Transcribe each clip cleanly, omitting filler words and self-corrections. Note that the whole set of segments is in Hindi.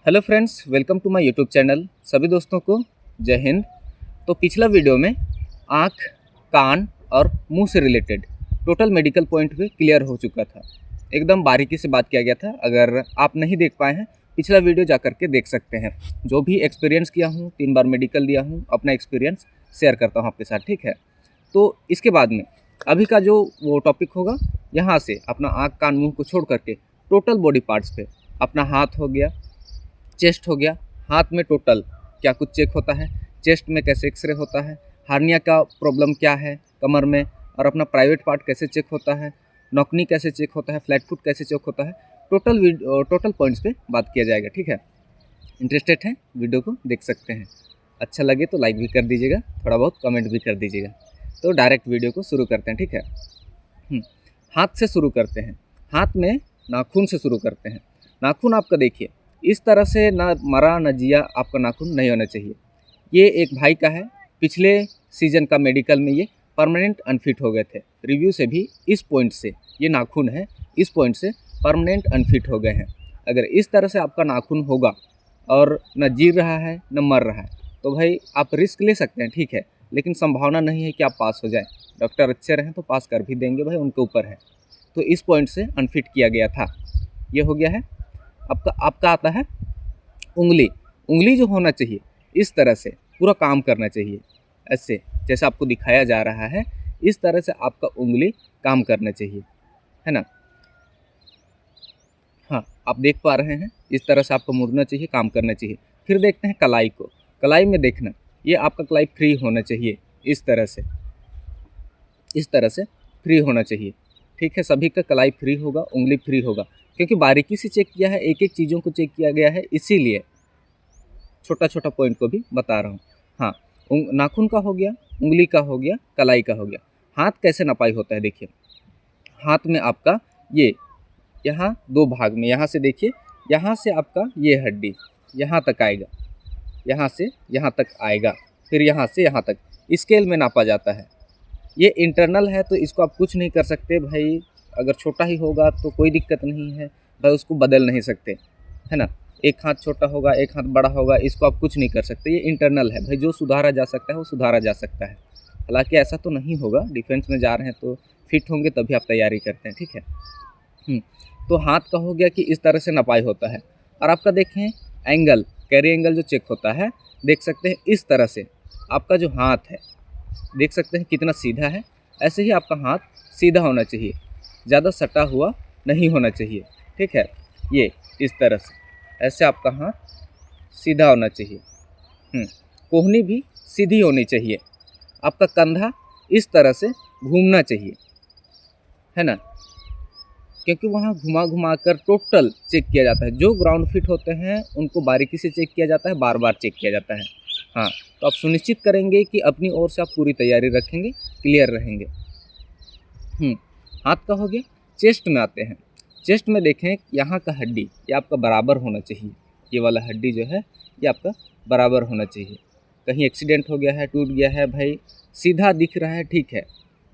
Hello friends, welcome to my YouTube channel. सभी दोस्तों को जय हिंद। तो पिछला वीडियो में आँख, कान और मुंह से रिलेटेड टोटल मेडिकल पॉइंट भी क्लियर हो चुका था। एकदम बारीकी से बात किया गया था। अगर आप नहीं देख पाए हैं, पिछला वीडियो जा कर के देख सकते हैं। जो भी एक्सपीरियंस किया हूँ, 3 बार मेडिकल दिया हूँ, अपना एक्सपीरियंस शेयर करता हूँ आपके साथ, ठीक है। तो इसके बाद में अभी का जो वो टॉपिक होगा, यहाँ से अपना आँख, कान, मुँह को छोड़ करके टोटल बॉडी पार्ट्स पे अपना हाथ हो गया, चेस्ट हो गया। हाथ में टोटल क्या कुछ चेक होता है, चेस्ट में कैसे एक्सरे होता है, हार्निया का प्रॉब्लम क्या है कमर में, और अपना प्राइवेट पार्ट कैसे चेक होता है, नौकनी कैसे चेक होता है, फ्लैट फुट कैसे चेक होता है, टोटल पॉइंट्स पे बात किया जाएगा, ठीक है। इंटरेस्टेड हैं वीडियो को देख सकते हैं। अच्छा लगे तो लाइक भी कर दीजिएगा, थोड़ा बहुत कमेंट भी कर दीजिएगा। तो डायरेक्ट वीडियो को शुरू करते हैं, ठीक है। हाथ से शुरू करते हैं। हाथ में नाखून से शुरू करते हैं। नाखून आपका देखिए, इस तरह से ना मरा ना जिया आपका नाखून नहीं होना चाहिए। ये एक भाई का है, पिछले सीजन का मेडिकल में ये परमानेंट अनफिट हो गए थे। रिव्यू से भी इस पॉइंट से, ये नाखून है, इस पॉइंट से परमानेंट अनफिट हो गए हैं। अगर इस तरह से आपका नाखून होगा और न जी रहा है न मर रहा है, तो भाई आप रिस्क ले सकते हैं, ठीक है, लेकिन संभावना नहीं है कि आप पास हो जाएं। डॉक्टर अच्छे रहें तो पास कर भी देंगे, भाई उनके ऊपर है। तो इस पॉइंट से अनफिट किया गया था, ये हो गया है। आपका आता है उंगली। उंगली जो होना चाहिए इस तरह से पूरा काम करना चाहिए, ऐसे जैसे आपको दिखाया जा रहा है, इस तरह से आपका उंगली काम करना चाहिए, है ना। हाँ, आप देख पा रहे हैं, इस तरह से आपको मुड़ना चाहिए, काम करना चाहिए। फिर देखते हैं कलाई को। कलाई में देखना, ये आपका कलाई फ्री होना चाहिए, इस तरह से फ्री होना चाहिए, ठीक है। सभी का कलाई फ्री होगा, उंगली फ्री होगा, क्योंकि बारीकी से चेक किया है, एक एक चीज़ों को चेक किया गया है, इसीलिए छोटा छोटा पॉइंट को भी बता रहा हूँ। हाँ, नाखून का हो गया, उंगली का हो गया, कलाई का हो गया। हाथ कैसे नपाई होता है देखिए। हाथ में आपका ये यहाँ 2 भाग में, यहाँ से देखिए, यहाँ से आपका ये हड्डी यहाँ तक आएगा, यहाँ से यहाँ तक आएगा, फिर यहाँ से यहाँ तक स्केल में नापा जाता है। ये इंटरनल है, तो इसको आप कुछ नहीं कर सकते भाई। अगर छोटा ही होगा तो कोई दिक्कत नहीं है भाई, उसको बदल नहीं सकते, है ना। एक हाथ छोटा होगा, एक हाथ बड़ा होगा, इसको आप कुछ नहीं कर सकते। ये इंटरनल है भाई, जो सुधारा जा सकता है वो सुधारा जा सकता है। हालांकि ऐसा तो नहीं होगा, डिफेंस में जा रहे हैं तो फिट होंगे तभी आप तैयारी करते हैं, ठीक है। तो हाथ का हो गया कि इस तरह से नपाई होता है। और आपका देखें एंगल, कैरी एंगल जो चेक होता है, देख सकते हैं इस तरह से आपका जो हाथ है, देख सकते हैं कितना सीधा है। ऐसे ही आपका हाथ सीधा होना चाहिए, ज़्यादा सटा हुआ नहीं होना चाहिए, ठीक है। ये इस तरह से ऐसे आपका हाथ सीधा होना चाहिए। कोहनी भी सीधी होनी चाहिए। आपका कंधा इस तरह से घूमना चाहिए, है ना, क्योंकि वहाँ घुमा घुमा कर टोटल चेक किया जाता है। जो ग्राउंड फिट होते हैं उनको बारीकी से चेक किया जाता है, बार बार चेक किया जाता है। हाँ, तो आप सुनिश्चित करेंगे कि अपनी ओर से आप पूरी तैयारी रखेंगे, क्लियर रहेंगे। हाथ का हो गया। चेस्ट में आते हैं। चेस्ट में देखें, यहाँ का हड्डी ये आपका बराबर होना चाहिए। ये वाला हड्डी जो है ये आपका बराबर होना चाहिए। कहीं एक्सीडेंट हो गया है, टूट गया है भाई, सीधा दिख रहा है, ठीक है,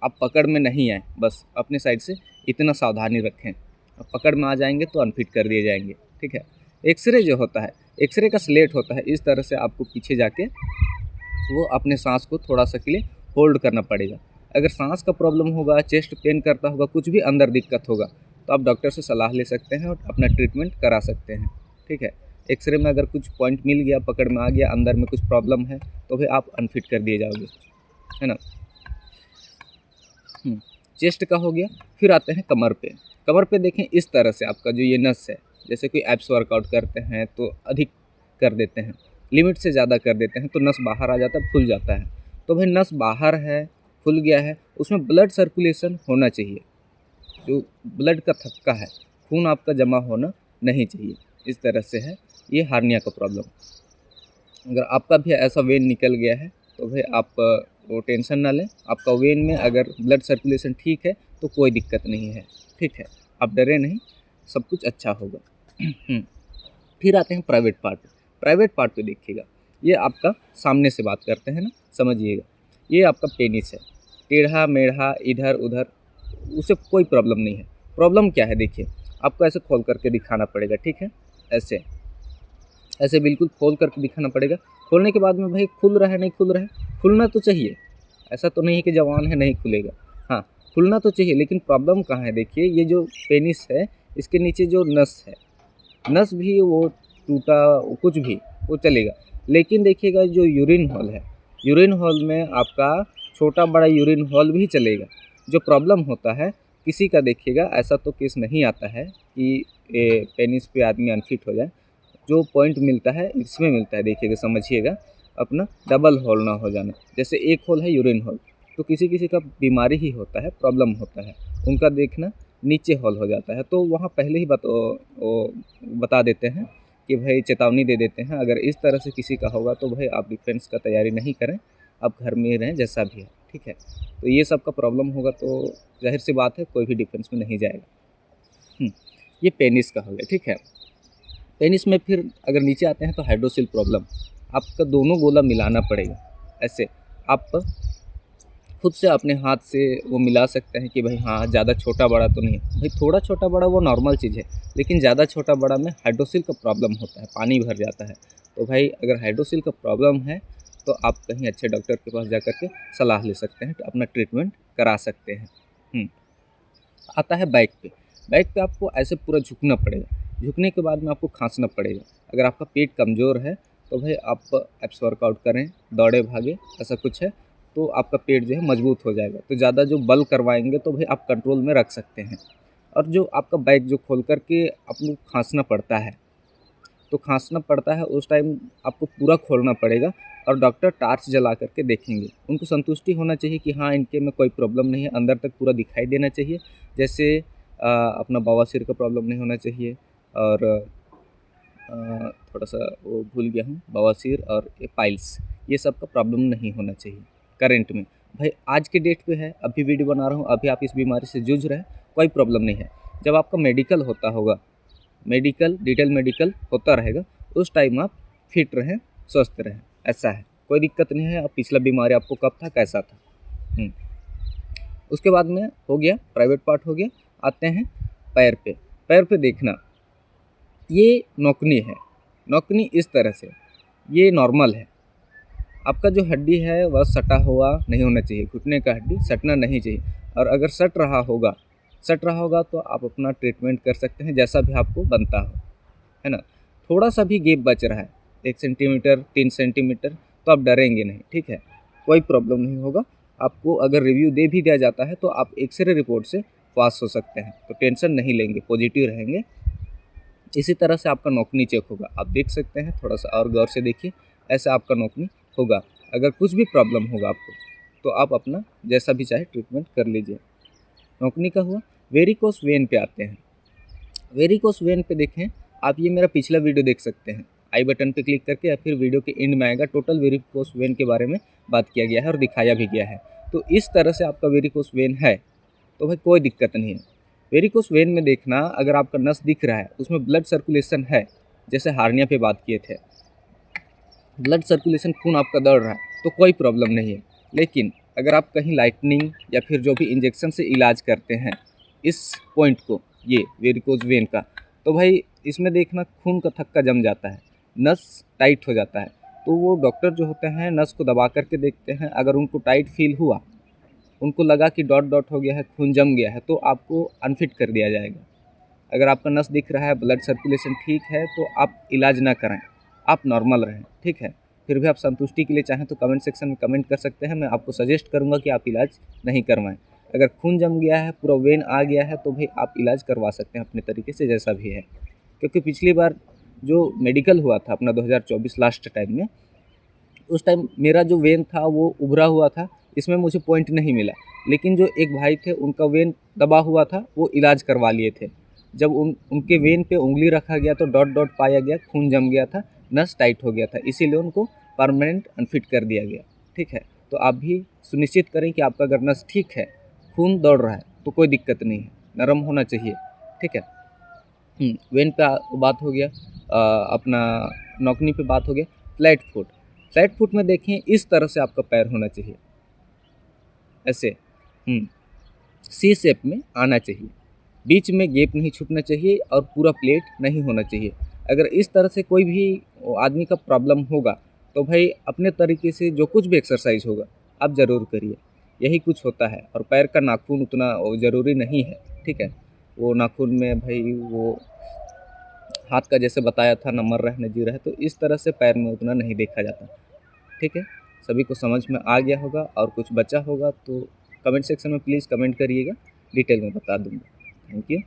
आप पकड़ में नहीं आए, बस अपने साइड से इतना सावधानी रखें। अब पकड़ में आ जाएंगे तो अनफिट कर दिए जाएंगे, ठीक है। एक्सरे जो होता है, एक्सरे का स्लेट होता है, इस तरह से आपको पीछे जाके वो अपने सांस को थोड़ा सा के लिए होल्ड करना पड़ेगा। अगर सांस का प्रॉब्लम होगा, चेस्ट पेन करता होगा, कुछ भी अंदर दिक्कत होगा, तो आप डॉक्टर से सलाह ले सकते हैं और अपना ट्रीटमेंट करा सकते हैं, ठीक है। एक्सरे में अगर कुछ पॉइंट मिल गया, पकड़ में आ गया, अंदर में कुछ प्रॉब्लम है, तो फिर आप अनफिट कर दिए जाओगे, है ना। चेस्ट का हो गया। फिर आते हैं कमर पे। कमर पे देखें, इस तरह से आपका जो ये नस है, जैसे कोई एप्स वर्कआउट करते हैं तो अधिक कर देते हैं, लिमिट से ज़्यादा कर देते हैं, तो नस बाहर आ जाता है, फूल जाता है। तो भाई नस बाहर है, फूल गया है, उसमें ब्लड सर्कुलेशन होना चाहिए। जो ब्लड का थक्का है, खून आपका जमा होना नहीं चाहिए, इस तरह से है ये हार्निया का प्रॉब्लम। अगर आपका भी ऐसा वेन निकल गया है तो भाई आप वो टेंशन ना लें। आपका वेन में अगर ब्लड सर्कुलेशन ठीक है तो कोई दिक्कत नहीं है, ठीक है, आप डरे नहीं, सब कुछ अच्छा होगा। फिर आते हैं प्राइवेट पार्ट। प्राइवेट पार्ट पे देखिएगा, ये आपका सामने से बात करते हैं ना, समझिएगा, ये आपका पेनिस है, टेढ़ा मेढ़ा इधर उधर, उसे कोई प्रॉब्लम नहीं है। प्रॉब्लम क्या है देखिए, आपको ऐसे खोल करके दिखाना पड़ेगा, ठीक है, ऐसे ऐसे बिल्कुल खोल करके दिखाना पड़ेगा। खोलने के बाद में भाई खुल रहा है नहीं खुल रहा है, खुलना तो चाहिए, ऐसा तो नहीं है कि जवान है नहीं खुलेगा, हाँ खुलना तो चाहिए। लेकिन प्रॉब्लम कहाँ है, देखिए ये जो पेनिस है इसके नीचे जो नस है, नस भी वो टूटा कुछ भी वो चलेगा। लेकिन देखिएगा जो यूरिन होल है, यूरिन होल में आपका छोटा बड़ा यूरिन होल भी चलेगा। जो प्रॉब्लम होता है किसी का, देखिएगा ऐसा तो केस नहीं आता है कि पेनिस पे आदमी अनफिट हो जाए। जो पॉइंट मिलता है इसमें मिलता है, देखिएगा समझिएगा, अपना डबल होल ना हो जाना। जैसे एक होल है यूरिन होल, तो किसी किसी का बीमारी ही होता है, प्रॉब्लम होता है, उनका देखना नीचे होल हो जाता है। तो वहाँ पहले ही बता देते हैं कि भाई चेतावनी दे देते हैं, अगर इस तरह से किसी का होगा तो भाई आप डिफेंस का तैयारी नहीं करें, आप घर में ही रहें जैसा भी है, ठीक है। तो ये सब का प्रॉब्लम होगा तो जाहिर सी बात है कोई भी डिफेंस में नहीं जाएगा। ये पेनिस का हो गया, ठीक है। पेनिस में फिर अगर नीचे आते हैं तो हाइड्रोसिल प्रॉब्लम, आपका दोनों गोला मिलाना पड़ेगा। ऐसे आप खुद से अपने हाथ से वो मिला सकते हैं कि भाई हाँ ज़्यादा छोटा बड़ा तो नहीं है। भाई थोड़ा छोटा बड़ा वो नॉर्मल चीज़ है, लेकिन ज़्यादा छोटा बड़ा में हाइड्रोसिल का प्रॉब्लम होता है, पानी भर जाता है। तो भाई अगर हाइड्रोसिल का प्रॉब्लम है तो आप कहीं अच्छे डॉक्टर के पास जा कर के सलाह ले सकते हैं, तो अपना ट्रीटमेंट करा सकते हैं। आता है बैक पे। बैक पे आपको ऐसे पूरा झुकना पड़ेगा, झुकने के बाद में आपको खांसना पड़ेगा। अगर आपका पेट कमज़ोर है तो भाई आप एब्स वर्कआउट करें, दौड़े भागे, ऐसा कुछ है तो आपका पेट जो है मजबूत हो जाएगा। तो ज़्यादा जो बल करवाएंगे तो भाई आप कंट्रोल में रख सकते हैं। और जो आपका बैक जो खोल कर के आपको खांसना पड़ता है, तो खांसना पड़ता है उस टाइम आपको पूरा खोलना पड़ेगा और डॉक्टर टार्च जला करके देखेंगे। उनको संतुष्टि होना चाहिए कि हाँ इनके में कोई प्रॉब्लम नहीं है, अंदर तक पूरा दिखाई देना चाहिए। जैसे अपना बवासीर का प्रॉब्लम नहीं होना चाहिए, और थोड़ा सा वो भूल गया हूँ, बवासीर और ये पाइल्स, ये सब का प्रॉब्लम नहीं होना चाहिए करंट में। भाई आज के डेट पे है, अभी वीडियो बना रहा हूँ, अभी आप इस बीमारी से जूझ रहे हैं, कोई प्रॉब्लम नहीं है। जब आपका मेडिकल होता होगा, मेडिकल डिटेल मेडिकल होता रहेगा, उस टाइम आप फिट रहें, स्वस्थ रहें, ऐसा है, कोई दिक्कत नहीं है। अब पिछला बीमारी आपको कब था, कैसा था। उसके बाद में हो गया प्राइवेट पार्ट हो गया। आते हैं पैर पे। पैर पे देखना, ये नौकनी है, नौकनी इस तरह से, ये नॉर्मल है। आपका जो हड्डी है वह सटा हुआ नहीं होना चाहिए, घुटने का हड्डी सटना नहीं चाहिए। और अगर सट रहा होगा तो आप अपना ट्रीटमेंट कर सकते हैं जैसा भी आपको बनता हो, है ना। थोड़ा सा भी गैप बच रहा है 1 सेंटीमीटर 3 सेंटीमीटर, तो आप डरेंगे नहीं, ठीक है, कोई प्रॉब्लम नहीं होगा। आपको अगर रिव्यू दे भी दिया जाता है तो आप एक्सरे रिपोर्ट से पास हो सकते हैं, तो टेंशन नहीं लेंगे, पॉजिटिव रहेंगे। इसी तरह से आपका नौकनी चेक होगा, आप देख सकते हैं, थोड़ा सा और गौर से देखिए, ऐसा आपका नौकनी होगा। अगर कुछ भी प्रॉब्लम होगा आपको तो आप अपना जैसा भी चाहे ट्रीटमेंट कर लीजिए। नौकनी का हुआ। वेरिकोस वेन पे आते हैं। वेरिकोस वेन पे देखें, आप ये मेरा पिछला वीडियो देख सकते हैं, आई बटन पे क्लिक करके, या फिर वीडियो के एंड में आएगा, टोटल वेरिकोस वेन के बारे में बात किया गया है और दिखाया भी गया है। तो इस तरह से आपका वेरिकोस वेन है तो भाई कोई दिक्कत नहीं है। वेरिकोस वेन में देखना, अगर आपका नस दिख रहा है उसमें ब्लड सर्कुलेशन है, जैसे हार्निया पे बात किए थे, ब्लड सर्कुलेशन, खून आपका दौड़ रहा है, तो कोई प्रॉब्लम नहीं है। लेकिन अगर आप कहीं लाइटनिंग या फिर जो भी इंजेक्शन से इलाज करते हैं इस पॉइंट को, ये वेरिकोज वेन का, तो भाई इसमें देखना खून का थक्का जम जाता है, नस टाइट हो जाता है। तो वो डॉक्टर जो होते हैं नस को दबा करके देखते हैं, अगर उनको टाइट फील हुआ, उनको लगा कि डॉट डॉट हो गया है, खून जम गया है, तो आपको अनफिट कर दिया जाएगा। अगर आपका नस दिख रहा है, ब्लड सर्कुलेशन ठीक है, तो आप इलाज ना करें, आप नॉर्मल रहें, ठीक है। फिर भी आप संतुष्टि के लिए चाहें तो कमेंट सेक्शन में कमेंट कर सकते हैं, मैं आपको सजेस्ट करूंगा कि आप इलाज नहीं करवाएं। अगर खून जम गया है, पूरा वेन आ गया है, तो भाई आप इलाज करवा सकते हैं अपने तरीके से जैसा भी है। क्योंकि पिछली बार जो मेडिकल हुआ था अपना 2024 लास्ट टाइम में, उस टाइम मेरा जो वेन था वो उभरा हुआ था, इसमें मुझे पॉइंट नहीं मिला। लेकिन जो एक भाई थे उनका वेन दबा हुआ था, वो इलाज करवा लिए थे। जब उनके वेन पे उंगली रखा गया तो डॉट डॉट पाया गया, खून जम गया था, नस टाइट हो गया था, इसीलिए उनको परमानेंट अनफिट कर दिया गया, ठीक है। तो आप भी सुनिश्चित करें कि आपका अगर नस ठीक है, खून दौड़ रहा है, तो कोई दिक्कत नहीं है, नरम होना चाहिए, ठीक है। वेन पे बात हो गया, अपना नौकनी पे बात हो गया। फ्लैट फुट, फ्लैट फुट में देखें इस तरह से आपका पैर होना चाहिए, ऐसे सी शेप में आना चाहिए, बीच में गैप नहीं छूटना चाहिए और पूरा प्लेट नहीं होना चाहिए। अगर इस तरह से कोई भी वो आदमी का प्रॉब्लम होगा तो भाई अपने तरीके से जो कुछ भी एक्सरसाइज होगा आप ज़रूर करिए। यही कुछ होता है। और पैर का नाखून उतना वो ज़रूरी नहीं है, ठीक है। वो नाखून में भाई वो हाथ का जैसे बताया था न मर रहा है न जी रहा है, तो इस तरह से पैर में उतना नहीं देखा जाता, ठीक है। सभी को समझ में आ गया होगा और कुछ बचा होगा तो कमेंट सेक्शन में प्लीज़ कमेंट करिएगा, डिटेल में बता दूँगा। Thank you.